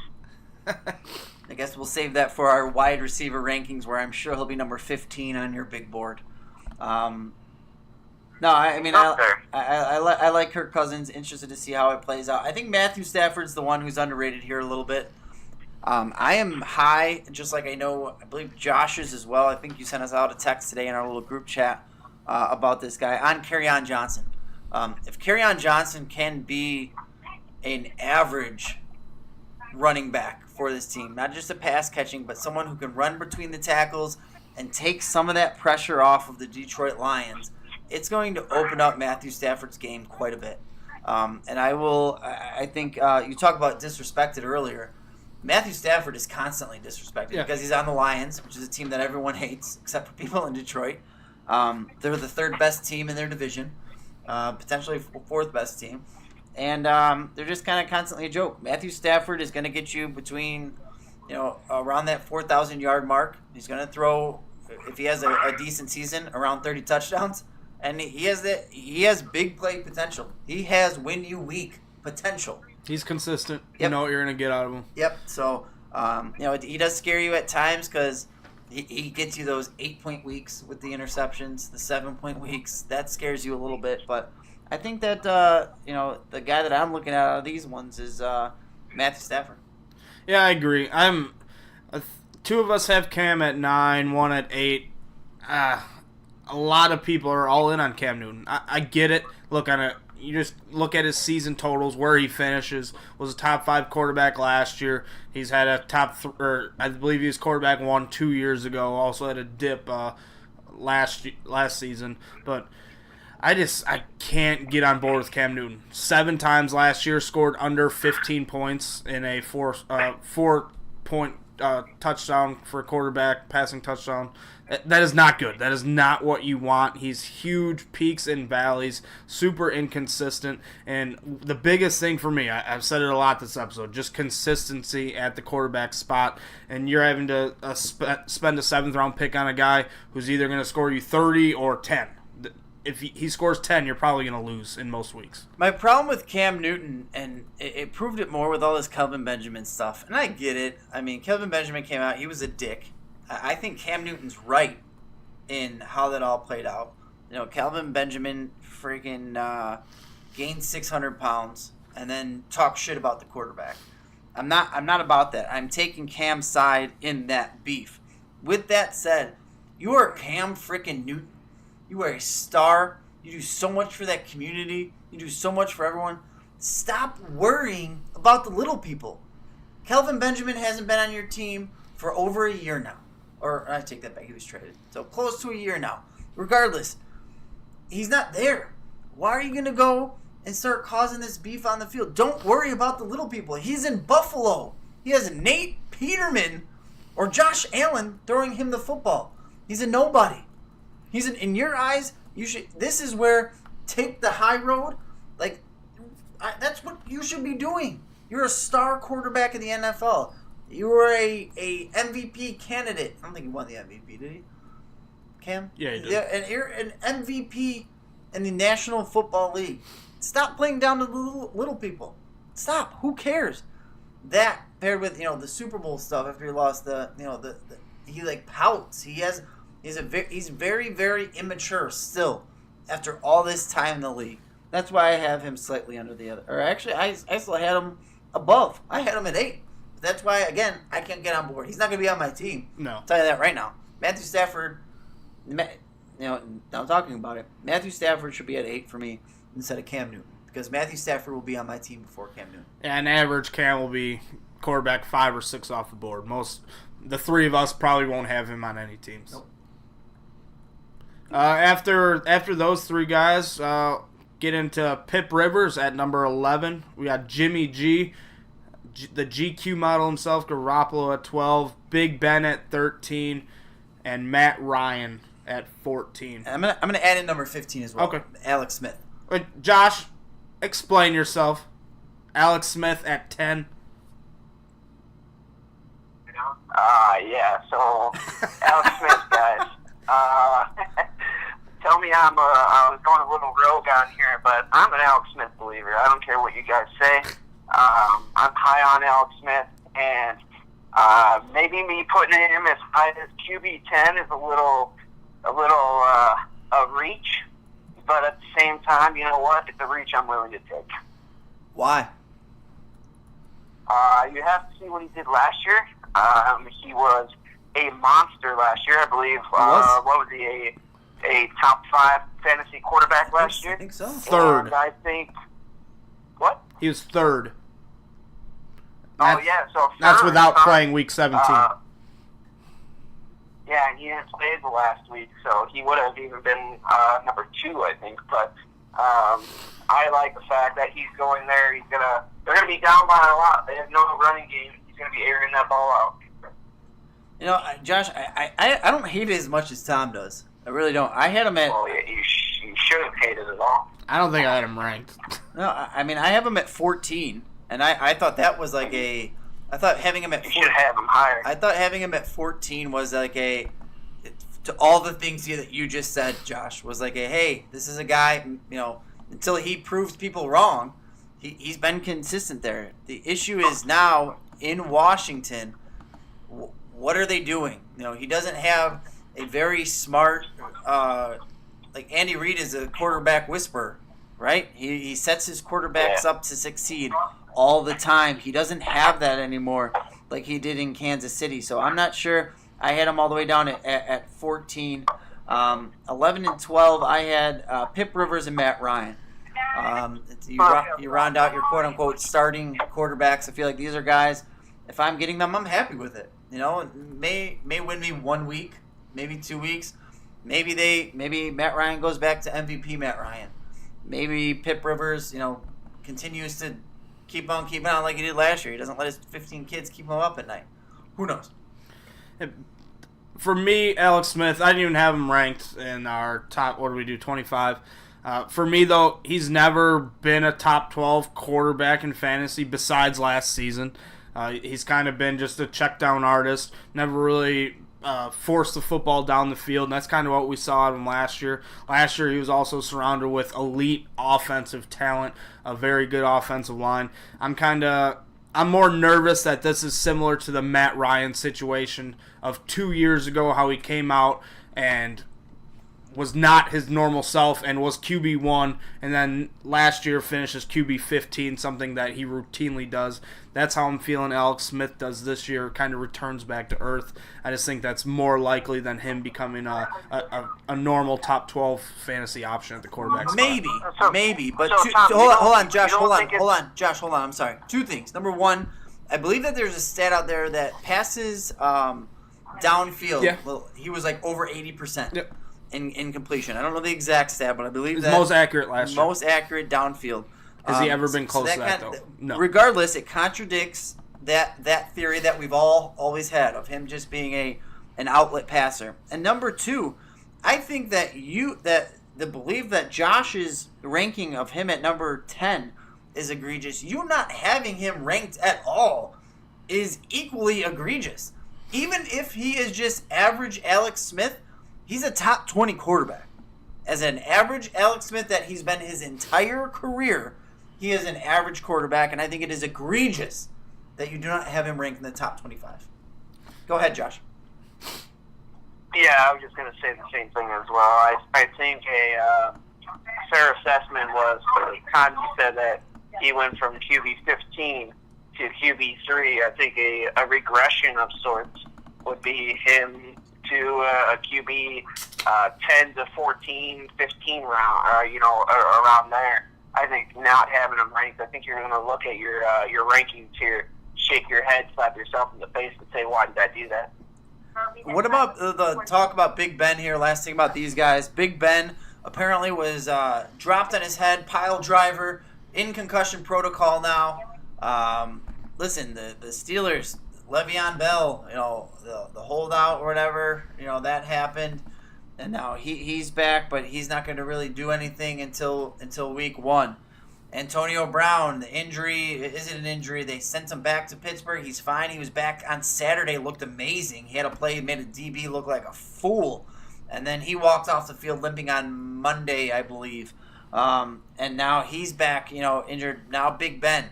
I guess we'll save that for our wide receiver rankings, where I'm sure he'll be number 15 on your big board. No, I mean, I like Kirk Cousins. Interested to see how it plays out. I think Matthew Stafford's the one who's underrated here a little bit. I am high, just like I believe Josh is as well. I think you sent us out a text today in our little group chat about this guy, on Kerryon Johnson. If Kerryon Johnson can be an average running back for this team, not just a pass catching, but someone who can run between the tackles and take some of that pressure off of the Detroit Lions, it's going to open up Matthew Stafford's game quite a bit. And I think you talked about disrespected earlier. Matthew Stafford is constantly disrespected because he's on the Lions, which is a team that everyone hates except for people in Detroit. They're the third best team in their division, potentially fourth best team. And they're just kind of constantly a joke. Matthew Stafford is going to get you between, around that 4,000-yard mark. He's going to throw, if he has a decent season, around 30 touchdowns. And he has big play potential. He has win you week potential. He's consistent. Yep. You know what you're going to get out of him. Yep. So, he does scare you at times because he gets you those 8-point weeks with the interceptions, the 7-point weeks. That scares you a little bit. But I think that, the guy that I'm looking at out of these ones is Matthew Stafford. Yeah, I agree. Two of us have Cam at 9, one at 8. A lot of people are all in on Cam Newton. I get it. You just look at his season totals, where he finishes. Was a top 5 quarterback last year. He's had a I believe he was quarterback 1 2 years ago. Also had a dip last season. But I can't get on board with Cam Newton. 7 times last year, scored under 15 points in a 4-point touchdown for a quarterback, passing touchdown. That is not good. That is not what you want. He's huge peaks and valleys, super inconsistent. And the biggest thing for me, I've said it a lot this episode, just consistency at the quarterback spot. And you're having to spend a 7th-round pick on a guy who's either going to score you 30 or 10. If he scores 10, you're probably going to lose in most weeks. My problem with Cam Newton, and it proved it more with all this Kelvin Benjamin stuff, and I get it. I mean, Kelvin Benjamin came out, he was a dick. I think Cam Newton's right in how that all played out. Kelvin Benjamin freaking gained 600 pounds and then talk shit about the quarterback. I'm not about that. I'm taking Cam's side in that beef. With that said, you are Cam freaking Newton. You are a star. You do so much for that community. You do so much for everyone. Stop worrying about the little people. Kelvin Benjamin hasn't been on your team for over a year now. Or I take that back. He was traded. So close to a year now. Regardless, he's not there. Why are you going to go and start causing this beef on the field? Don't worry about the little people. He's in Buffalo. He has Nate Peterman or Josh Allen throwing him the football. He's a nobody. He's in your eyes. This is where take the high road. That's what you should be doing. You're a star quarterback in the NFL. You were a MVP candidate. I don't think he won the MVP, did he? Cam? Yeah, he did. Yeah, and you're an MVP in the National Football League. Stop playing down to the little people. Stop. Who cares? That paired with the Super Bowl stuff after he lost he pouts. He's very, very immature still after all this time in the league. That's why I have him slightly under the other. Or actually, I still had him above. I had him at 8. That's why, again, I can't get on board. He's not going to be on my team. No. I'll tell you that right now. Matthew Stafford, now I'm talking about it. Matthew Stafford should be at 8 for me instead of Cam Newton because Matthew Stafford will be on my team before Cam Newton. And average Cam will be quarterback 5 or 6 off the board. The three of us probably won't have him on any teams. Nope. After those three guys, get into Pip Rivers at number 11. We got Jimmy G, the GQ model himself, Garoppolo at 12, Big Ben at 13, and Matt Ryan at 14. I'm gonna add in number 15 as well. Okay. Alex Smith. Wait, Josh, explain yourself. Alex Smith at 10. Yeah, so Alex Smith, guys. Tell me I was going a little rogue on here, but I'm an Alex Smith believer. I don't care what you guys say. I'm high on Alex Smith, and maybe me putting him as high as QB 10 is a little a reach, but at the same time, you know what? It's a reach I'm willing to take. Why? You have to see what he did last year. He was a monster last year, I believe. What was he, a top 5 fantasy quarterback last year? I think so. Third. And I think, what? He was third. Oh, yeah, so That's third, without playing Week 17. Yeah, and he didn't play the last week, so he would have even been number 2, I think. But I like the fact that he's going there. They're gonna be down by a lot. They have no running game. He's gonna be airing that ball out. You know, Josh, I don't hate it as much as Tom does. I really don't. I had him at. Oh, yeah, you shouldn't hate it at all. I don't think I had him ranked. No, I mean I have him at 14, and I thought that was like a. I thought having him at. You should have him higher. I thought having him at 14 was like a. To all the things that you just said, Josh, was like a hey, this is a guy. You know, until he proves people wrong, he's been consistent there. The issue is now in Washington. What are they doing? You know, he doesn't have a very smart. Like Andy Reid is a quarterback whisperer, right? He sets his quarterbacks up to succeed all the time. He doesn't have that anymore like he did in Kansas City. So I'm not sure. I had him all the way down at 14. 11 and 12, I had Pip Rivers and Matt Ryan. You round out your quote-unquote starting quarterbacks. I feel like these are guys, if I'm getting them, I'm happy with it. You know, it may win me 1 week, maybe 2 weeks. Maybe Matt Ryan goes back to MVP Matt Ryan. Maybe Pip Rivers, you know, continues to keep on keeping on like he did last year. He doesn't let his 15 kids keep him up at night. Who knows? For me, Alex Smith, I didn't even have him ranked in our top, 25. For me, though, he's never been a top 12 quarterback in fantasy besides last season. He's kind of been just a check-down artist, never really forced the football down the field, and that's kind of what we saw of him last year. Last year, he was also surrounded with elite offensive talent, a very good offensive line. I'm more nervous that this is similar to the Matt Ryan situation of 2 years ago, how he came out and was not his normal self and was QB1, and then last year finishes QB15, something that he routinely does. That's how I'm feeling Alex Smith does this year, kind of returns back to earth. I just think that's more likely than him becoming a normal top 12 fantasy option at the quarterback spot. Maybe. But So, hold on, Josh. Josh. Hold on. I'm sorry. 2 things. Number 1, I believe that there's a stat out there that passes downfield. Yeah. Well, he was like over 80%. Yep. In completion. I don't know the exact stat, but I believe that most accurate last year. Most accurate downfield. Has he ever been close to that, though? No. Regardless, it contradicts that theory that we've always had of him just being an outlet passer. And number 2, I think that the belief that Josh's ranking of him at number 10 is egregious. You not having him ranked at all is equally egregious. Even if he is just average Alex Smith, he's a top 20 quarterback. As an average Alex Smith that he's been his entire career, he is an average quarterback, and I think it is egregious that you do not have him ranked in the top 25. Go ahead, Josh. Yeah, I was just going to say the same thing as well. I think a fair assessment was by the time you said that he went from QB 15 to QB3. I think a regression of sorts would be him to a QB 10 to 14, 15 round, around there. I think not having him ranked, I think you're going to look at your rankings here, shake your head, slap yourself in the face, and say, why did I do that? What about the talk about Big Ben here? Last thing about these guys. Big Ben apparently was dropped on his head, pile driver, in concussion protocol now. Listen, the Steelers, Le'Veon Bell, the holdout or whatever, that happened. And now he's back, but he's not going to really do anything until week 1. Antonio Brown, the injury, is it an injury? They sent him back to Pittsburgh. He's fine. He was back on Saturday, looked amazing. He had a play, made a DB look like a fool. And then he walked off the field limping on Monday, I believe. And now he's back, injured. Now Big Ben,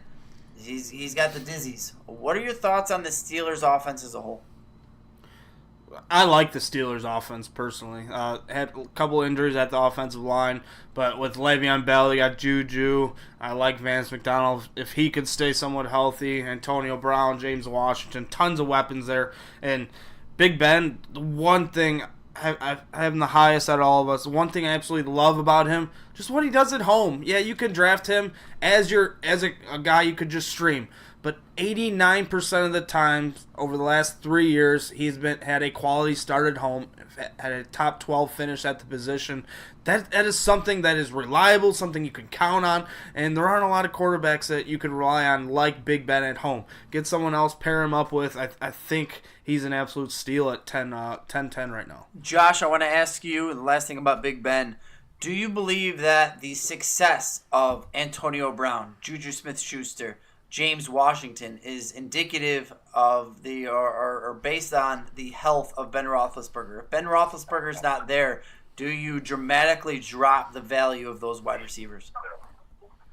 he's got the dizzies. What are your thoughts on the Steelers' offense as a whole? I like the Steelers' offense personally. Had a couple injuries at the offensive line, but with Le'Veon Bell, you got Juju. I like Vance McDonald if he could stay somewhat healthy. Antonio Brown, James Washington, tons of weapons there. And Big Ben, the one thing I have him the highest out of all of us. One thing I absolutely love about him, just what he does at home. Yeah, you can draft him as a guy you could just stream. But 89% of the time over the last 3 years, he's had a quality start at home, had a top 12 finish at the position. That is something that is reliable, something you can count on, and there aren't a lot of quarterbacks that you can rely on like Big Ben at home. Get someone else, pair him up with. I think he's an absolute steal at 10-10 right now. Josh, I want to ask you the last thing about Big Ben. Do you believe that the success of Antonio Brown, Juju Smith-Schuster, James Washington is indicative of or based on the health of Ben Roethlisberger? If Ben Roethlisberger is not there, do you dramatically drop the value of those wide receivers?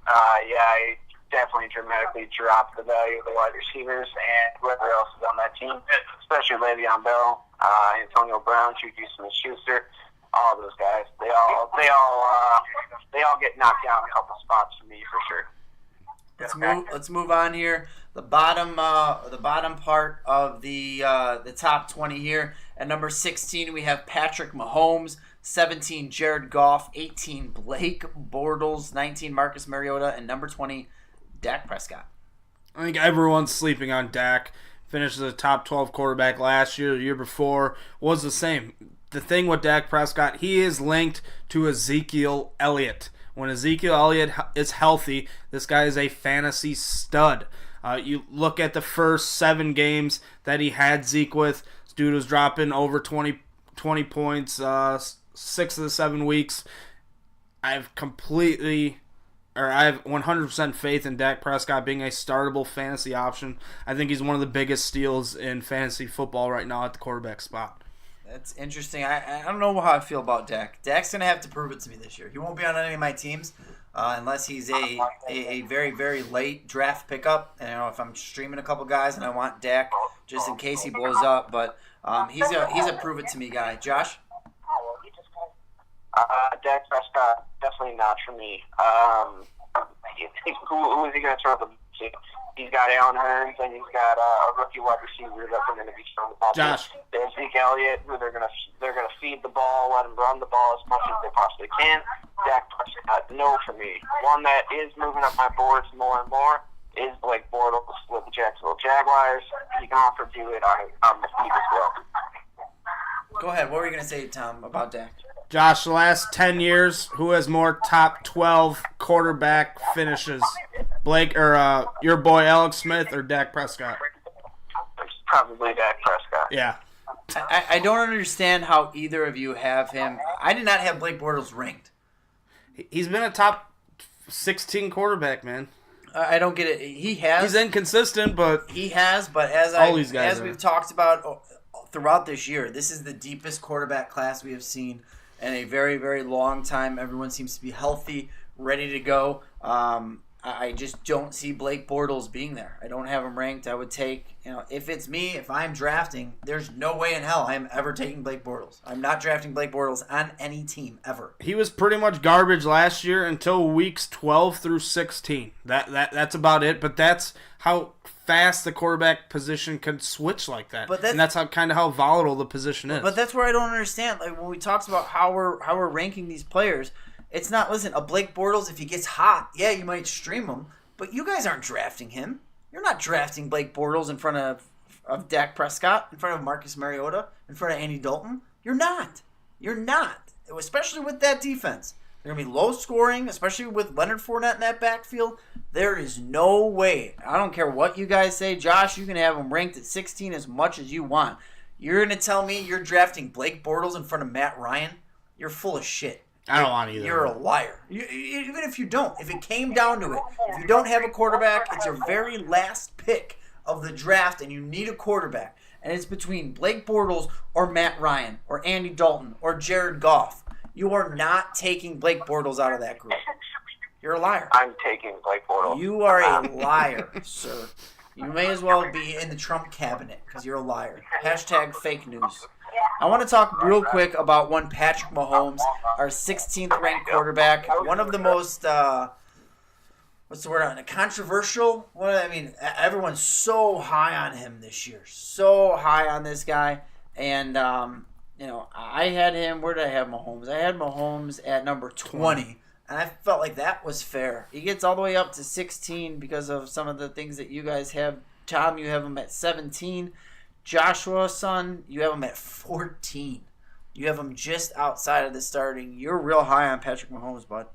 Yeah, I definitely dramatically drop the value of the wide receivers and whoever else is on that team, especially Le'Veon Bell, Antonio Brown, Juju Smith-Schuster, all those guys. They all get knocked down a couple spots for me for sure. Let's move on here. The bottom part of the top 20 here. At number 16, we have Patrick Mahomes. 17, Jared Goff. 18, Blake Bortles. 19, Marcus Mariota. And number 20, Dak Prescott. I think everyone's sleeping on Dak. Finished as a top 12 quarterback last year. The year before was the same. The thing with Dak Prescott, he is linked to Ezekiel Elliott. When Ezekiel Elliott is healthy, this guy is a fantasy stud. You look at the first 7 games that he had Zeke with. This dude was dropping over 20 points 6 of the 7 weeks. I have 100% faith in Dak Prescott being a startable fantasy option. I think he's one of the biggest steals in fantasy football right now at the quarterback spot. That's interesting. I don't know how I feel about Dak. Dak's going to have to prove it to me this year. He won't be on any of my teams unless he's a very, very late draft pickup. And if I'm streaming a couple guys and I want Dak just in case he blows up. But he's a prove it to me guy. Josh? Dak Prescott, definitely not for me. Who is he going to throw the ball to? He's got Allen Hurns, and he's got a rookie wide receiver that they're going to be throwing the ball to. Josh. There's Zeke Elliott, who they're going to feed the ball, let him run the ball as much as they possibly can. Dak Prescott, no for me. One that is moving up my boards more and more is Blake Bortles with the Jacksonville Jaguars. He can offer to do it. I'm the feed as well. Go ahead. What were you going to say, Tom, about Dak? Josh, the last 10 years, who has more top 12 quarterback finishes? Blake or your boy Alex Smith or Dak Prescott? It's probably Dak Prescott. Yeah. I don't understand how either of you have him. I did not have Blake Bortles ranked. He's been a top 16 quarterback, man. I don't get it. He has. He's inconsistent, but he has. But as we've talked about throughout this year, this is the deepest quarterback class we have seen in a very, very long time. Everyone seems to be healthy, ready to go. I just don't see Blake Bortles being there. I don't have him ranked. I would take, if it's me, if I'm drafting, there's no way in hell I am ever taking Blake Bortles. I'm not drafting Blake Bortles on any team ever. He was pretty much garbage last year until weeks 12 through 16. That's about it, but that's how fast the quarterback position can switch like that. And that's how volatile the position is. But that's where I don't understand. Like when we talked about how we're ranking these players, it's not, listen, a Blake Bortles, if he gets hot, yeah, you might stream him, but you guys aren't drafting him. You're not drafting Blake Bortles in front of Dak Prescott, in front of Marcus Mariota, in front of Andy Dalton. You're not. You're not. Especially with that defense. They're going to be low scoring, especially with Leonard Fournette in that backfield. There is no way. I don't care what you guys say. Josh, you can have him ranked at 16 as much as you want. You're going to tell me you're drafting Blake Bortles in front of Matt Ryan? You're full of shit. I don't want either. You're a liar. Even if you don't. If it came down to it, if you don't have a quarterback, it's your very last pick of the draft and you need a quarterback. And it's between Blake Bortles or Matt Ryan or Andy Dalton or Jared Goff. You are not taking Blake Bortles out of that group. You're a liar. I'm taking Blake Bortles. You are a liar, sir. You may as well be in the Trump cabinet because you're a liar. Hashtag fake news. I want to talk real quick about one Patrick Mahomes, our 16th ranked quarterback. One of the most, what's the word on it? Controversial? Everyone's so high on him this year. So high on this guy. And, I had him, where did I have Mahomes? I had Mahomes at number 20. And I felt like that was fair. He gets all the way up to 16 because of some of the things that you guys have. Tom, you have him at 17. Joshua, son, you have him at 14. You have him just outside of the starting. You're real high on Patrick Mahomes, bud.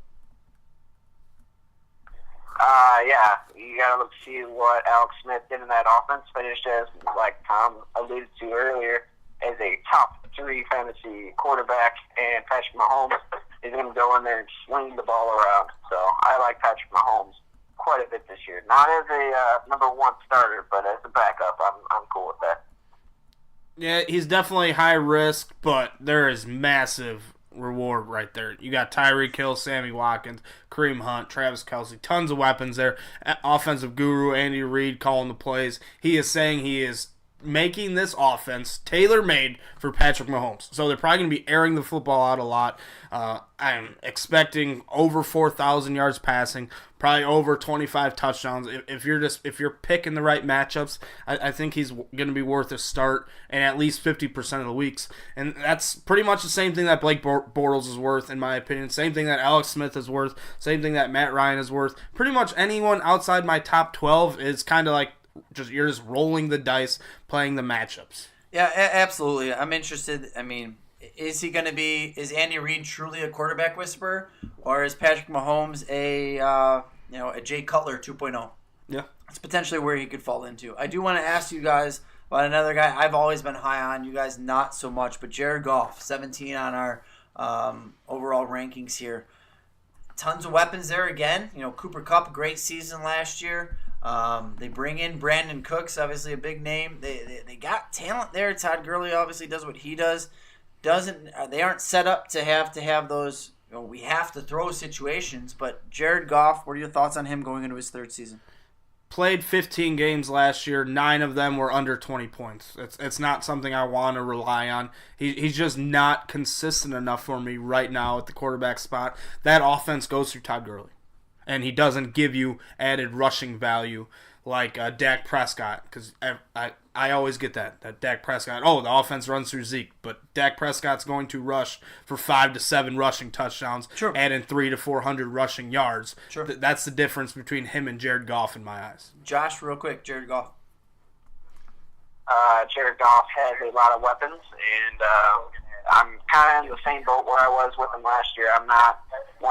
Yeah. You got to look see what Alex Smith did in that offense. Finished as, like Tom alluded to earlier, as a top 3 fantasy quarterback. And Patrick Mahomes is going to go in there and swing the ball around. So I like Patrick Mahomes quite a bit this year. Not as a number 1 starter, but as a backup, I'm cool with that. Yeah, he's definitely high risk, but there is massive reward right there. You got Tyreek Hill, Sammy Watkins, Kareem Hunt, Travis Kelce, tons of weapons there. Offensive guru Andy Reid calling the plays. He is saying he is making this offense tailor-made for Patrick Mahomes. So they're probably going to be airing the football out a lot. I'm expecting over 4,000 yards passing, probably over 25 touchdowns. If you're picking the right matchups, I think he's going to be worth a start in at least 50% of the weeks. And that's pretty much the same thing that Blake Bortles is worth, in my opinion. Same thing that Alex Smith is worth. Same thing that Matt Ryan is worth. Pretty much anyone outside my top 12 is kind of like you're just rolling the dice, playing the matchups. Yeah, absolutely. I'm interested. Is Andy Reid truly a quarterback whisperer, or is Patrick Mahomes a Jay Cutler 2.0? Yeah, it's potentially where he could fall into. I do want to ask you guys about another guy I've always been high on. You guys not so much, but Jared Goff, 17 on our overall rankings here. Tons of weapons there again. Cooper Kupp, great season last year. They bring in Brandon Cooks, obviously a big name. They got talent there. Todd Gurley obviously does what he does. They aren't set up to have those we have to throw situations. But Jared Goff, what are your thoughts on him going into his 3rd season? Played 15 games last year. 9 of them were under 20 points. It's not something I want to rely on. He's just not consistent enough for me right now at the quarterback spot. That offense goes through Todd Gurley. And he doesn't give you added rushing value like Dak Prescott, because I always get that Dak Prescott, the offense runs through Zeke, but Dak Prescott's going to rush for 5 to 7 rushing touchdowns, sure, adding 300 to 400 rushing yards. Sure. That's the difference between him and Jared Goff in my eyes. Josh, real quick, Jared Goff. Jared Goff has a lot of weapons, and I'm kind of in the same boat where I was with him last year. I'm not 100%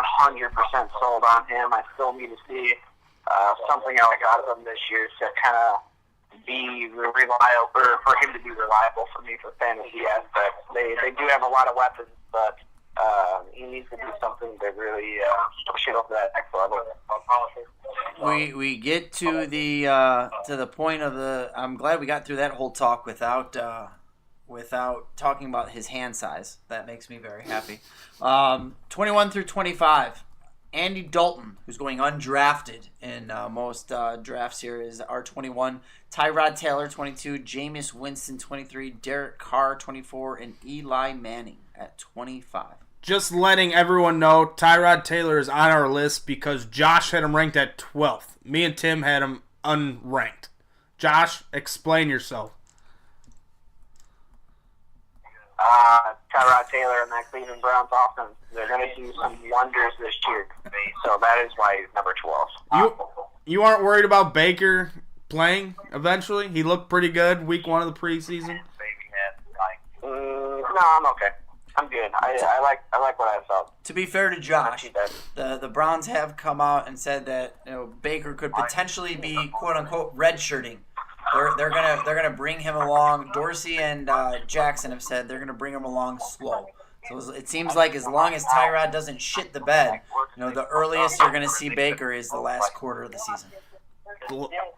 sold on him. I still need to see something else out of him this year to kind of be reliable, or for him to be reliable for me for fantasy aspects. They do have a lot of weapons, but he needs to do something to really push it over that next level. We get to the point of the. I'm glad we got through that whole talk without talking about his hand size. That makes me very happy. 21 through 25. Andy Dalton, who's going undrafted in most drafts here, is R21. Tyrod Taylor, 22. Jameis Winston, 23. Derek Carr, 24. And Eli Manning at 25. Just letting everyone know, Tyrod Taylor is on our list because Josh had him ranked at 12th. Me and Tim had him unranked. Josh, explain yourself. Tyrod Taylor and that Cleveland Browns offense, they're going to do some wonders this year. So that is why he's number 12. You aren't worried about Baker playing eventually? He looked pretty good week 1 of the preseason. No, I'm okay. I'm good. I like what I saw. To be fair to Josh, the Browns have come out and said that Baker could potentially be quote unquote redshirting. They're gonna bring him along. Dorsey and Jackson have said they're gonna bring him along slow. So it seems like as long as Tyrod doesn't shit the bed, the earliest you're gonna see Baker is the last quarter of the season.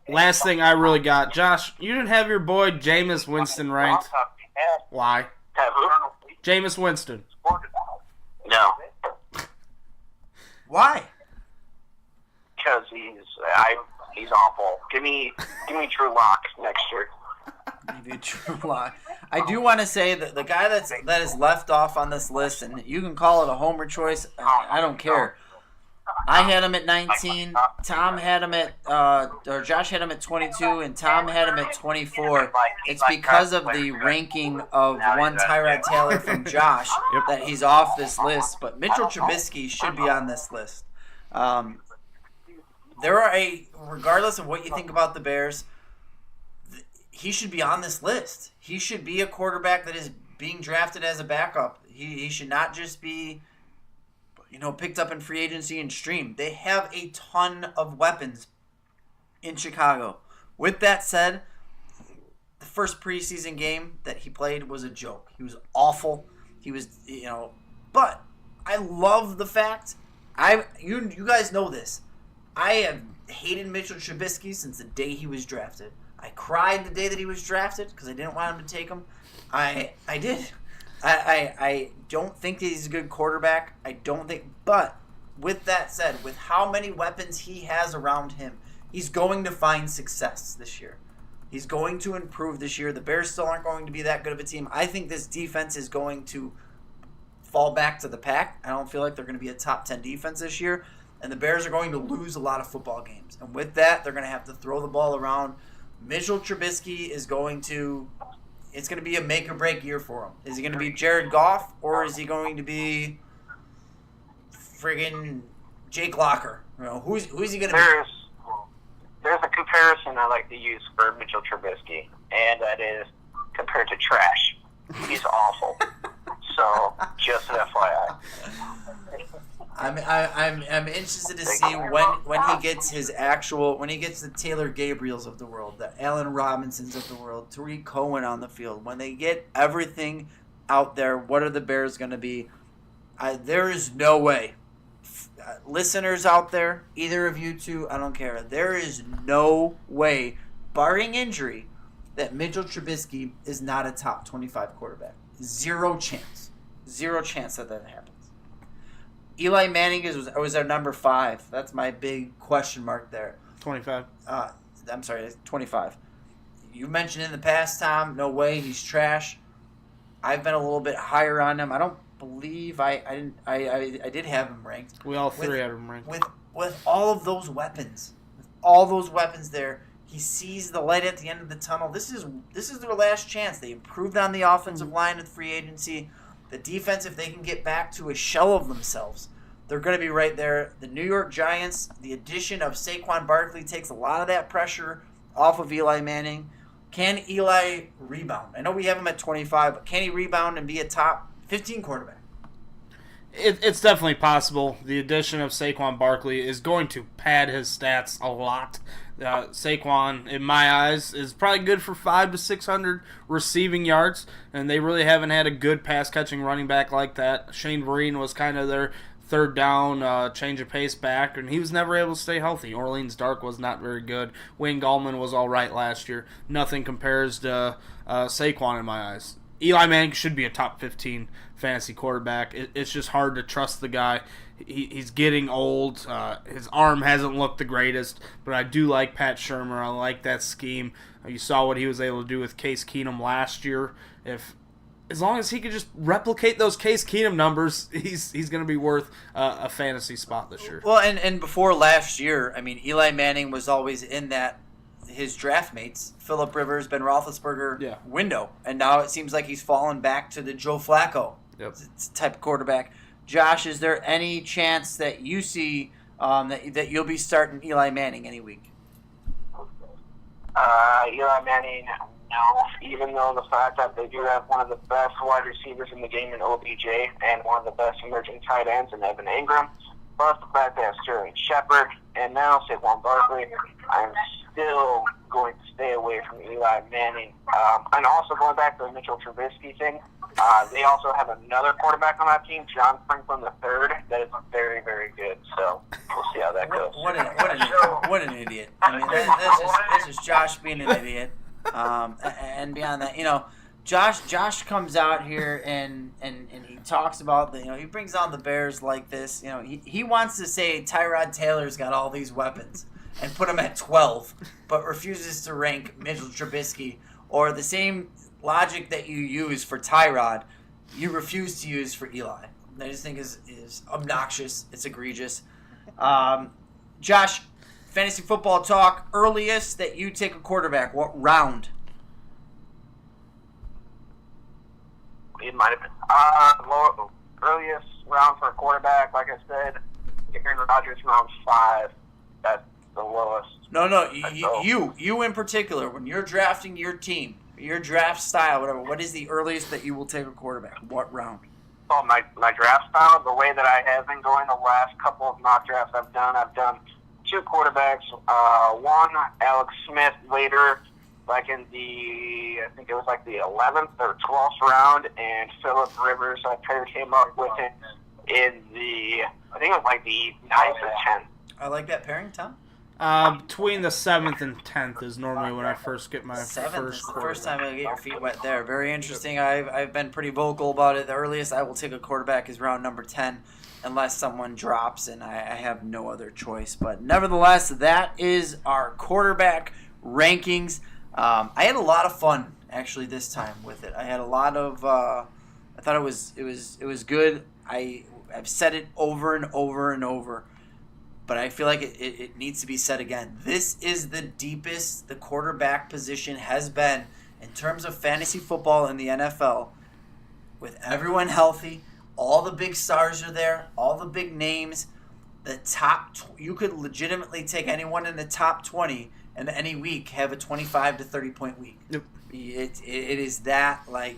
Last thing I really got, Josh, you didn't have your boy Jameis Winston ranked. Why? Jameis Winston. No. Why? Because he's awful. Give me Drew Lock next year. Maybe Drew Lock. I do want to say that the guy that is left off on this list, and you can call it a homer choice, I don't care. I had him at 19. Tom had him at, or Josh had him at 22, and Tom had him at 24. It's because of the ranking of one Tyrod Taylor from Josh that he's off this list. But Mitchell Trubisky should be on this list. Regardless of what you think about the Bears, he should be on this list. He should be a quarterback that is being drafted as a backup. He should not just be picked up in free agency and streamed. They have a ton of weapons in Chicago. With that said, the first preseason game that he played was a joke. He was awful. He was, but I love the fact, you guys know this. I have hated Mitchell Trubisky since the day he was drafted. I cried the day that he was drafted because I didn't want him to take him. I did. I don't think that he's a good quarterback. But with that said, with how many weapons he has around him, he's going to find success this year. He's going to improve this year. The Bears still aren't going to be that good of a team. I think this defense is going to fall back to the pack. I don't feel like they're going to be a top 10 defense this year. And the Bears are going to lose a lot of football games. And with that, they're going to have to throw the ball around. Mitchell Trubisky is going to... It's going to be a make-or-break year for him. Is he going to be Jared Goff, or is he going to be friggin' Jake Locker? Who's he going to be? There's a comparison I like to use for Mitchell Trubisky, and that is compared to trash. He's awful. So, just an FYI. I'm interested to see when he gets the Taylor Gabriels of the world, the Allen Robinsons of the world, Tariq Cohen on the field. When they get everything out there, what are the Bears going to be? There is no way. Listeners out there, either of you two, I don't care. There is no way, barring injury, that Mitchell Trubisky is not a top 25 quarterback. Zero chance. Zero chance that happens. Eli Manning was our number 5. That's my big question mark there. 25. I'm sorry, 25. You mentioned in the past, Tom, no way, he's trash. I've been a little bit higher on him. I don't believe I did have him ranked. We all three had him ranked. With all of those weapons, there, he sees the light at the end of the tunnel. This is their last chance. They improved on the offensive line with free agency. The defense, if they can get back to a shell of themselves, they're going to be right there. The New York Giants, the addition of Saquon Barkley takes a lot of that pressure off of Eli Manning. Can Eli rebound? I know we have him at 25, but can he rebound and be a top 15 quarterback? It's definitely possible. The addition of Saquon Barkley is going to pad his stats a lot. Saquon, in my eyes, is probably good for 500 to 600 receiving yards, and they really haven't had a good pass-catching running back like that. Shane Vereen was kind of their third down, change of pace back, and he was never able to stay healthy. Orleans Dark was not very good. Wayne Gallman was all right last year. Nothing compares to Saquon in my eyes. Eli Manning should be a top 15 fantasy quarterback. It's just hard to trust the guy. He's getting old. His arm hasn't looked the greatest, but I do like Pat Shurmur. I like that scheme. You saw what he was able to do with Case Keenum last year. As long as he could just replicate those Case Keenum numbers, he's going to be worth a fantasy spot this year. Well, and before last year, I mean, Eli Manning was always in that his draft mates, Phillip Rivers, Ben Roethlisberger window, and now it seems like he's fallen back to the Joe Flacco type of quarterback. Josh, is there any chance that you see that you'll be starting Eli Manning any week? Eli Manning, no. Even though the fact that they do have one of the best wide receivers in the game in OBJ and one of the best emerging tight ends in Evan Ingram, plus the fact they have Sterling Shepard and now Saquon Barkley, I'm still going to stay away from Eli Manning. And also going back to the Mitchell Trubisky thing, they also have another quarterback on that team, John Franklin III, that is very, very good. So we'll see how that goes. What an idiot! I mean, this is Josh being an idiot. And beyond that, Josh comes out here and he talks about he brings on the Bears like this. He wants to say Tyrod Taylor's got all these weapons and put him at 12, but refuses to rank Mitchell Trubisky, or the same logic that you use for Tyrod, you refuse to use for Eli. I just think is obnoxious. It's egregious. Josh, fantasy football talk. Earliest that you take a quarterback, what round? It might have been earliest round for a quarterback. Like I said, Aaron Rodgers round 5. That's the lowest. No, you in particular, when you're drafting your team, your draft style, whatever, what is the earliest that you will take a quarterback? What round? Oh, my draft style, the way that I have been going the last couple of mock drafts I've done 2 quarterbacks. One, Alex Smith later, like in I think it was like the 11th or 12th round, and Phillip Rivers, I paired him up with him in I think it was like the 9th or 10th. I like that pairing, Tom. Between the 7th and 10th is normally when I first get my 7th first is the quarterback. first time I get your feet wet there. Very interesting. I've been pretty vocal about it. The earliest I will take a quarterback is round number 10, unless someone drops and I have no other choice. But nevertheless, that is our quarterback rankings. I had a lot of fun actually this time with it. I had a lot of. I thought it was good. I've said it over and over and over. But I feel like it needs to be said again. This is the deepest the quarterback position has been in terms of fantasy football in the NFL. With everyone healthy, all the big stars are there, all the big names. The top, you could legitimately take anyone in the top 20 and any week have a 25 to 30 point week. Yep. It is that like.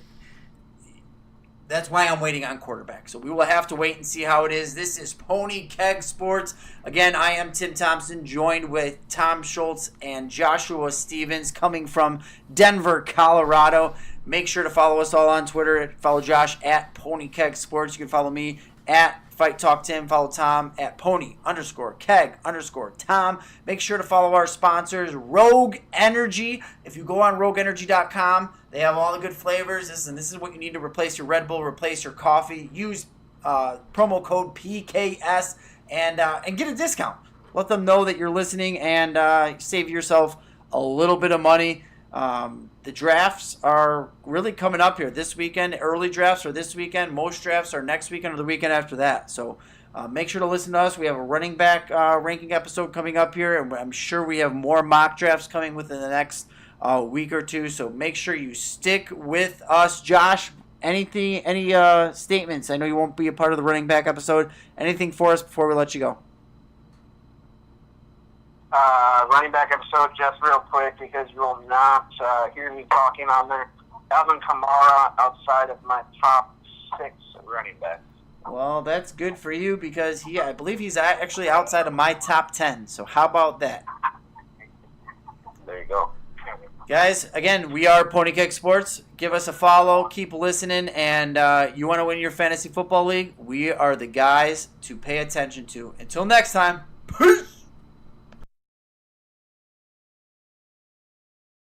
That's why I'm waiting on quarterback. So we will have to wait and see how it is. This is Pony Keg Sports. Again, I am Tim Thompson, joined with Tom Schultz and Joshua Stevens, coming from Denver, Colorado. Make sure to follow us all on Twitter. Follow Josh at Pony Keg Sports. You can follow me at Fight Talk Tim. Follow Tom at Pony_Keg_Tom. Make sure to follow our sponsors, Rogue Energy. If you go on RogueEnergy.com, they have all the good flavors. This is what you need to replace your Red Bull, replace your coffee. Use promo code PKS and get a discount. Let them know that you're listening and save yourself a little bit of money. The drafts are really coming up here this weekend. Early drafts are this weekend. Most drafts are next weekend or the weekend after that. So make sure to listen to us. We have a running back ranking episode coming up here, and I'm sure we have more mock drafts coming within the next week or two. So make sure you stick with us. Josh, any statements? I know you won't be a part of the running back episode. Anything for us before we let you go? Running back episode, just real quick, because you will not hear me talking on there. Alvin Kamara outside of my top 6 running backs. Well, that's good for you because I believe he's actually outside of my top 10. So how about that? There you go. Guys, again, we are Pony Keg Sports. Give us a follow. Keep listening. And you want to win your fantasy football league? We are the guys to pay attention to. Until next time, peace!